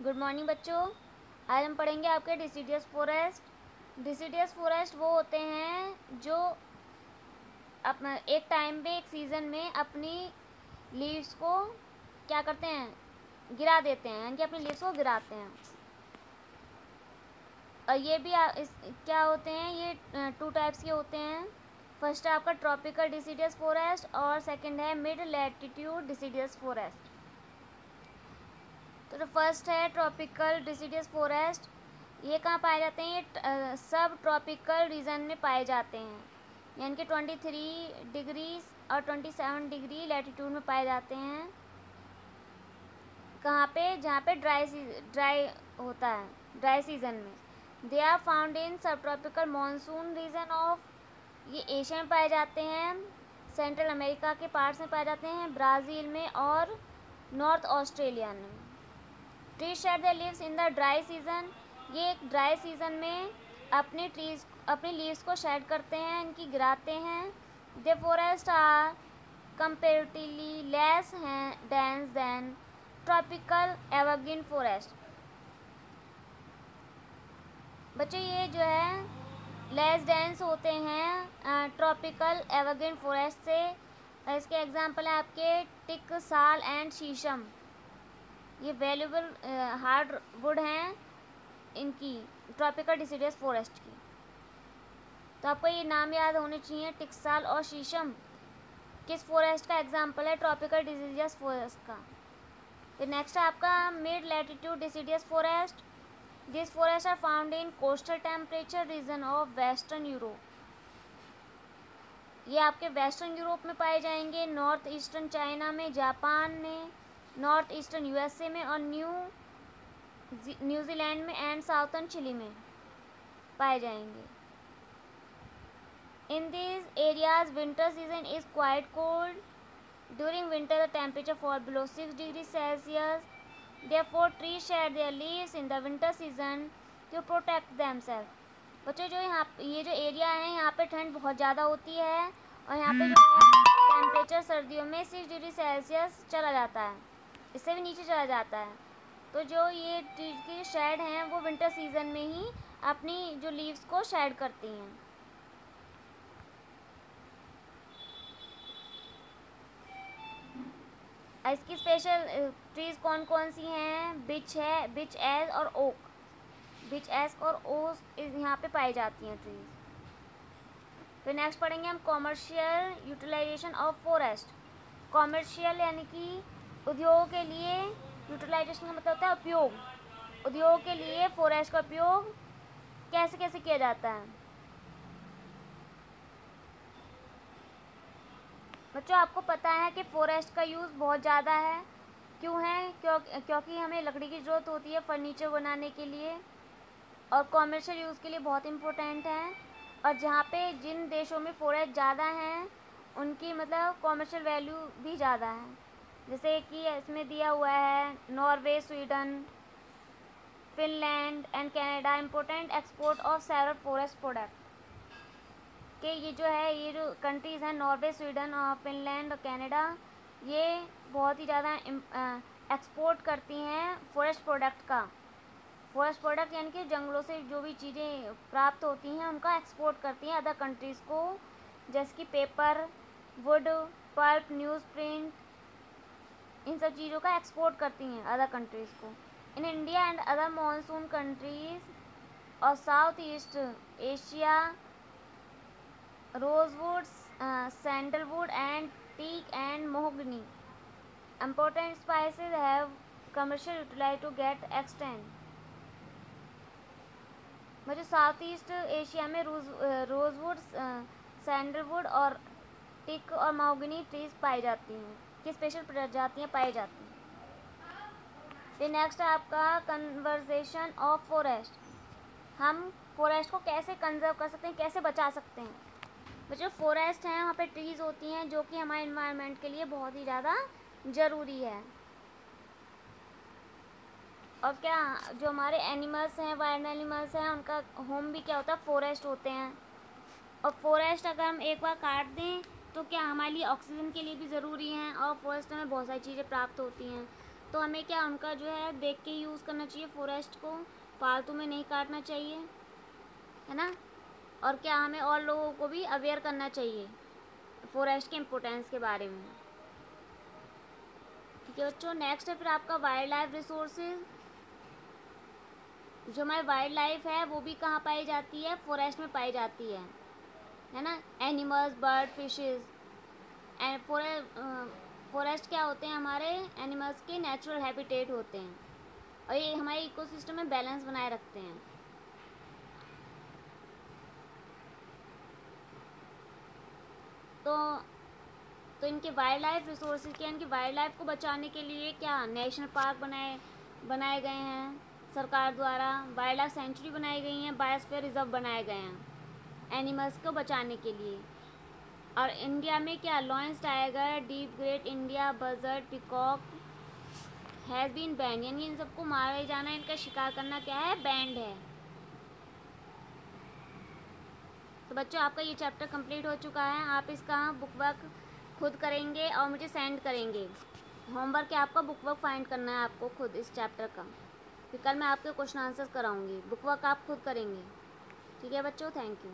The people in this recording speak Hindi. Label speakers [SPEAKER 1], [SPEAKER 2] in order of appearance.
[SPEAKER 1] गुड मॉर्निंग बच्चों। आज हम पढ़ेंगे आपके डिसीडियस फॉरेस्ट। डिसीडियस फॉरेस्ट वो होते हैं जो अपना एक टाइम पे, एक सीज़न में अपनी लीव्स को क्या करते हैं, गिरा देते हैं, यानी कि अपनी लीव्स को गिराते हैं। और ये भी क्या होते हैं, ये 2 टाइप्स के होते हैं। फर्स्ट है आपका ट्रॉपिकल डिसीडियस फॉरेस्ट और सेकंड है मिड लैटिट्यूड डिसीडियस फॉरेस्ट। तो जो फर्स्ट है ट्रॉपिकल डिसीडियस फॉरेस्ट, ये कहाँ पाए जाते हैं? ये सब ट्रॉपिकल रीजन में पाए जाते हैं, यानी कि 23 डिग्री और 27 डिग्री लैटिट्यूड में पाए जाते हैं। कहाँ पे? जहाँ पे ड्राई होता है, ड्राई सीजन में। दे आर फाउंड इन सब ट्रॉपिकल मानसून रीजन ऑफ, ये एशिया में पाए जाते हैं, सेंट्रल अमेरिका के पार्ट्स में पाए जाते हैं, ब्राज़ील में और नॉर्थ ऑस्ट्रेलिया में। Tree shed their leaves in the dry season, ये एक ड्राई सीजन में अपनी लीव्स को शेड करते हैं, इनकी गिराते हैं। They forest are comparatively less dense than tropical evergreen forest. बच्चों ये जो है लेस डेंस होते हैं ट्रॉपिकल एवरग्रीन फॉरेस्ट से। इसके एग्जांपल है आपके टिक, साल एंड शीशम। ये वैल्यूबल हार्ड वुड हैं इनकी, ट्रॉपिकल डिसीडियस फॉरेस्ट की। तो आपको ये नाम याद होने चाहिए, टिकसाल और शीशम किस फॉरेस्ट का एग्जांपल है? ट्रॉपिकल डिसीडियस फॉरेस्ट का। फिर नेक्स्ट है आपका mid latitude deciduous forest. This forest are found in coastal temperature region of western Europe. ये आपके वेस्टर्न यूरोप में पाए जाएंगे, नॉर्थ ईस्टर्न चाइना में, जापान में, नॉर्थ ईस्टर्न यूएसए में और न्यूजीलैंड में एंड साउथर्न चिली में पाए जाएंगे। In these areas winter season is quite cold. During winter the temperature fall below 6 degree Celsius. Therefore tree shed their leaves in the winter season to protect themself. बच्चों जो ये जो एरिया है, यहाँ पे ठंड बहुत ज़्यादा होती है और यहाँ पे जो है टेम्परेचर सर्दियों में 6 डिग्री सेल्सियस चला जाता है, इससे भी नीचे चला जाता है। तो जो ये ट्री की शेड हैं वो विंटर सीजन में ही अपनी जो लीव्स को शेड करती हैं। इसकी स्पेशल ट्रीज कौन कौन सी हैं? बिच एज और ओक। बिच एज और ओक यहाँ पे पाई जाती हैं ट्रीज। फिर नेक्स्ट पढ़ेंगे हम commercial utilization of forest. Commercial यानी कि उद्योग के लिए, यूटिलाइजेशन का मतलब होता है उपयोग। उद्योग के लिए फॉरेस्ट का उपयोग कैसे कैसे किया जाता है? बच्चों आपको पता है कि फॉरेस्ट का यूज़ बहुत ज़्यादा है। क्यों है? क्योंकि हमें लकड़ी की ज़रूरत होती है फर्नीचर बनाने के लिए, और कॉमर्शियल यूज़ के लिए बहुत इम्पोर्टेंट है। और जहाँ पे जिन देशों में फॉरेस्ट ज़्यादा हैं उनकी मतलब कॉमर्शियल वैल्यू भी ज़्यादा है। जैसे कि इसमें दिया हुआ है Norway, Sweden, Finland and Canada important export of several forest product. कि ये जो कंट्रीज़ हैं नॉर्वे, स्वीडन और फिनलैंड और कनाडा, ये बहुत ही ज़्यादा एक्सपोर्ट करती हैं फॉरेस्ट प्रोडक्ट का। फॉरेस्ट प्रोडक्ट यानी कि जंगलों से जो भी चीज़ें प्राप्त होती हैं उनका एक्सपोर्ट करती हैं अदर कंट्रीज़ को, जैसे कि paper, wood, pulp, newsprint, इन सब चीज़ों का एक्सपोर्ट करती हैं अदर कंट्रीज़ को। In India and other monsoon countries और south east Asia, rosewood, sandalwood and teak and mahogany important spices have commercial utility to get extent। मुझे साउथ ईस्ट एशिया में रोजवुड, सैंडलवुड और टिक और mahogany ट्रीज पाई जाती हैं, की स्पेशल प्रजातियाँ पाई जाती हैं। फिर नेक्स्ट है आपका कंजर्वेशन ऑफ फॉरेस्ट। हम फॉरेस्ट को कैसे कंजर्व कर सकते हैं, कैसे बचा सकते हैं? जो फॉरेस्ट हैं वहाँ पे ट्रीज़ होती हैं जो कि हमारे इन्वायरमेंट के लिए बहुत ही ज़्यादा ज़रूरी है। और क्या जो हमारे एनिमल्स हैं, वाइल्ड एनिमल्स हैं, उनका होम भी क्या होता है? फॉरेस्ट होते हैं। और फॉरेस्ट अगर हम एक बार काट दें तो क्या हमारे लिए ऑक्सीजन के लिए भी ज़रूरी हैं, और फॉरेस्ट में बहुत सारी चीज़ें प्राप्त होती हैं। तो हमें क्या उनका जो है देख के यूज़ करना चाहिए, फॉरेस्ट को फालतू में नहीं काटना चाहिए, है ना। और क्या हमें और लोगों को भी अवेयर करना चाहिए फॉरेस्ट के इम्पोर्टेंस के बारे में। ठीक है बच्चों, नेक्स्ट है फिर आपका वाइल्ड लाइफ रिसोर्सेज। जो हमारी वाइल्ड लाइफ है वो भी कहाँ पाई जाती है, फॉरेस्ट में पाई जाती है ना। Animals, bird, fishes and forest क्या होते हैं, हमारे एनिमल्स के नेचुरल हैबिटेट होते हैं और ये हमारे इकोसिस्टम में बैलेंस बनाए रखते हैं। तो इनके वाइल्ड लाइफ रिसोर्सेज क्या, इनकी वाइल्ड लाइफ को बचाने के लिए क्या नेशनल पार्क बनाए गए हैं सरकार द्वारा, वाइल्ड लाइफ सेंचुरी बनाई गई हैं, बायोस्फीयर रिजर्व बनाए गए हैं एनिमल्स को बचाने के लिए। और इंडिया में क्या lions, tiger, deep great India bustard, peacock has been banned, यानी इन सबको मारे जाना, इनका शिकार करना क्या है, बैंड है। तो बच्चों आपका ये चैप्टर कंप्लीट हो चुका है। आप इसका बुक वर्क खुद करेंगे और मुझे सेंड करेंगे। होमवर्क है आपका बुक वर्क फाइंड करना है आपको खुद इस चैप्टर का, फिर कल मैं आपके क्वेश्चन आंसर्स कराऊंगी। बुक वर्क आप खुद करेंगे। ठीक है बच्चों, थैंक यू।